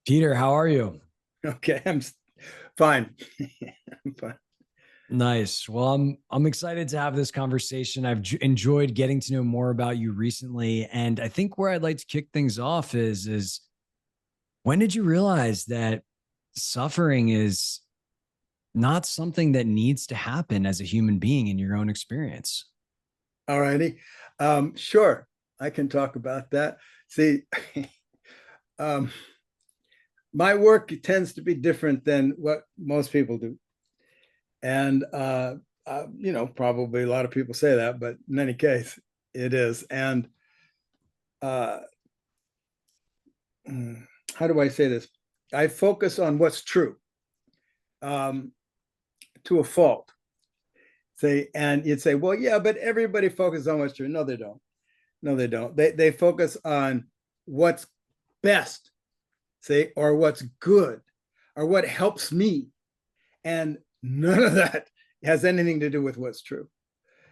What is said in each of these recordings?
Peter, how are you? Okay, fine. I'm fine. Nice. Well, I'm excited to have this conversation. I've enjoyed getting to know more about you recently, and I think where I'd like to kick things off is when did you realize that suffering is not something that needs to happen as a human being in your own experience? All righty. Sure, I can talk about that. See, um, my work tends to be different than what most people do. And, probably a lot of people say that, but in any case, it is. And uh, how do I say this? I focus on what's true um, to a fault. Say, and you'd say, well, yeah, but everybody focuses on what's true. No, they don't. No, they don't. They focus on what's best, say, or what's good, or what helps me. And none of that has anything to do with what's true.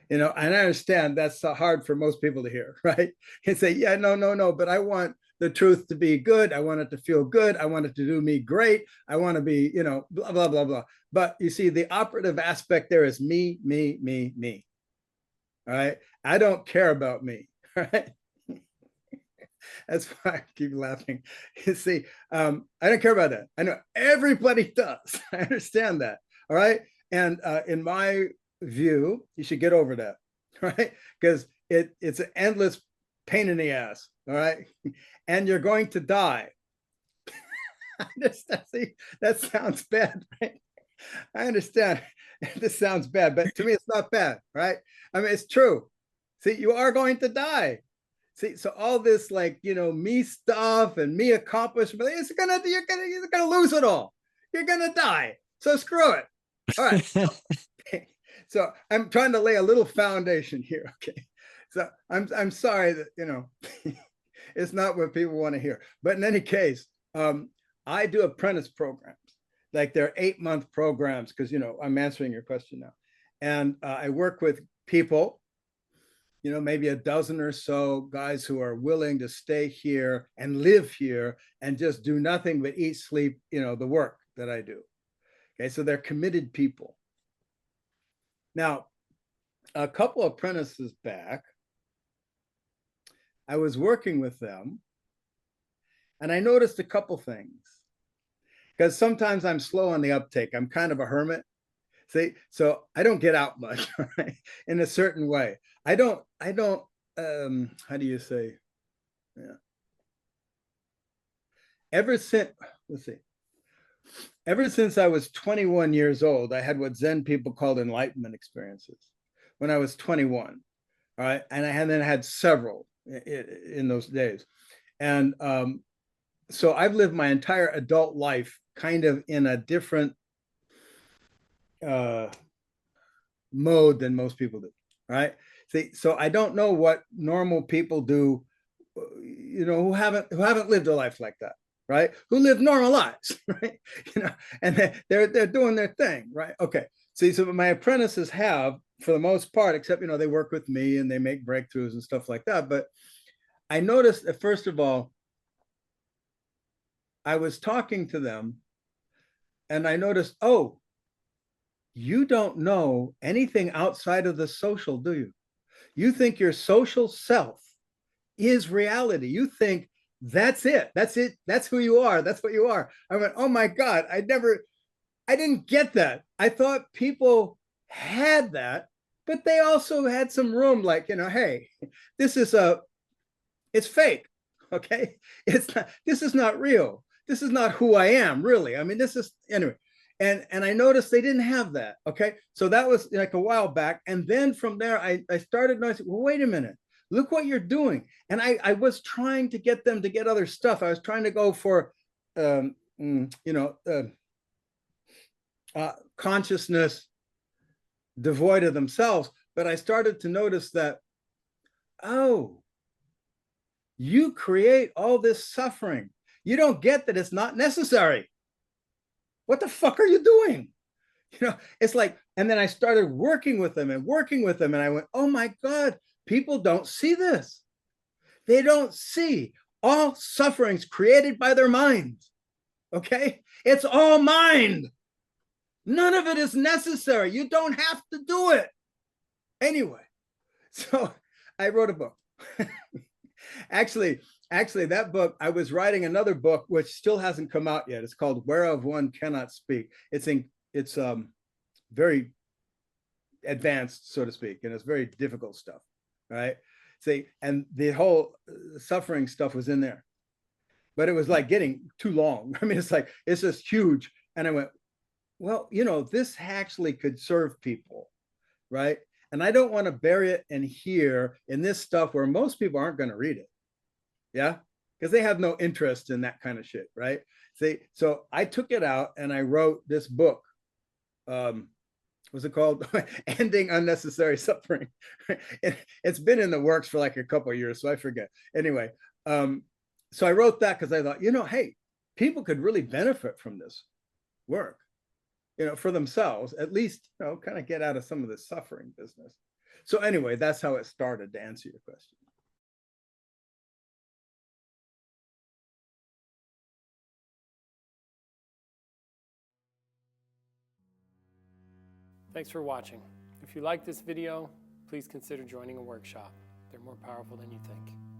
And I understand that's hard for most people to hear, right? And say, yeah, no, no, no, but I want the truth to be good. I want it to feel good. I want it to do me great. I want to be, blah, blah, blah, blah. But you see, the operative aspect there is me, me, me, me. All right. I don't care about me. All right. That's why I keep laughing. You see, I don't care about that. I know everybody does. I understand that. All right. And in my view, you should get over that. Right. Because it's an endless pain in the ass. All right. And you're going to die. See, that sounds bad, right? I understand. This sounds bad, but to me, it's not bad, right? I mean, it's true. See, you are going to die. See, so all this me stuff and me accomplishment, you're gonna lose it all. You're gonna die. So screw it. All right. So I'm trying to lay a little foundation here. Okay. So I'm sorry that it's not what people want to hear. But in any case, I do apprentice programs. Like they're 8-month programs because I'm answering your question now. And I work with people, maybe a dozen or so guys who are willing to stay here and live here and just do nothing but eat, sleep, the work that I do. Okay, so they're committed people. Now, a couple of apprentices back, I was working with them and I noticed a couple things because sometimes I'm slow on the uptake. I'm kind of a hermit. See, so I don't get out much, right? In a certain way. I don't, how do you say? Yeah. Ever since, let's see, ever since I was 21 years old, I had what Zen people called enlightenment experiences when I was 21. All right. And I then had several in those days. And so I've lived my entire adult life kind of in a different uh, mode than most people do. Right. See, so I don't know what normal people do, who haven't lived a life like that, right? Who live normal lives, right? And they're doing their thing, right? Okay. See, so my apprentices have, for the most part, except they work with me and they make breakthroughs and stuff like that. But I noticed that first of all, I was talking to them and I noticed, oh, you don't know anything outside of the social, do you? You think your social self is reality. You think that's it. That's it. That's who you are. That's what you are. I went, oh my God, I didn't get that. I thought people had that, but they also had some room, like, hey, this is it's fake. Okay. This is not real. This is not who I am, really. I mean, this is, anyway. And I noticed they didn't have that. Okay. So that was like a while back. And then from there, I started noticing, well, wait a minute, look what you're doing. And I was trying to get them to get other stuff. I was trying to go for, um, mm, you know, uh, consciousness devoid of themselves. But I started to notice that, oh, you create all this suffering. You don't get that it's not necessary. What the fuck are you doing? It's like, and then I started working with them and working with them. And I went, oh my God, people don't see this. They don't see all sufferings created by their minds. Okay? It's all mind. None of it is necessary. You don't have to do it. Anyway, so I wrote a book. actually, that book, I was writing another book which still hasn't come out yet. It's called Whereof One Cannot Speak. It's very advanced, so to speak, and it's very difficult stuff, right? See, and the whole suffering stuff was in there, but it was like getting too long. I mean, it's just huge. And I went, well, this actually could serve people, right? And I don't want to bury it in here in this stuff where most people aren't going to read it. Yeah. Because they have no interest in that kind of shit, right? See, so I took it out and I wrote this book. What's it called? Ending Unnecessary Suffering. It's been in the works for like a couple of years, so I forget. Anyway, so I wrote that because I thought, hey, people could really benefit from this work, for themselves, at least, kind of get out of some of the suffering business. So anyway, that's how it started, to answer your question. Thanks for watching. If you like this video, please consider joining a workshop. They're more powerful than you think.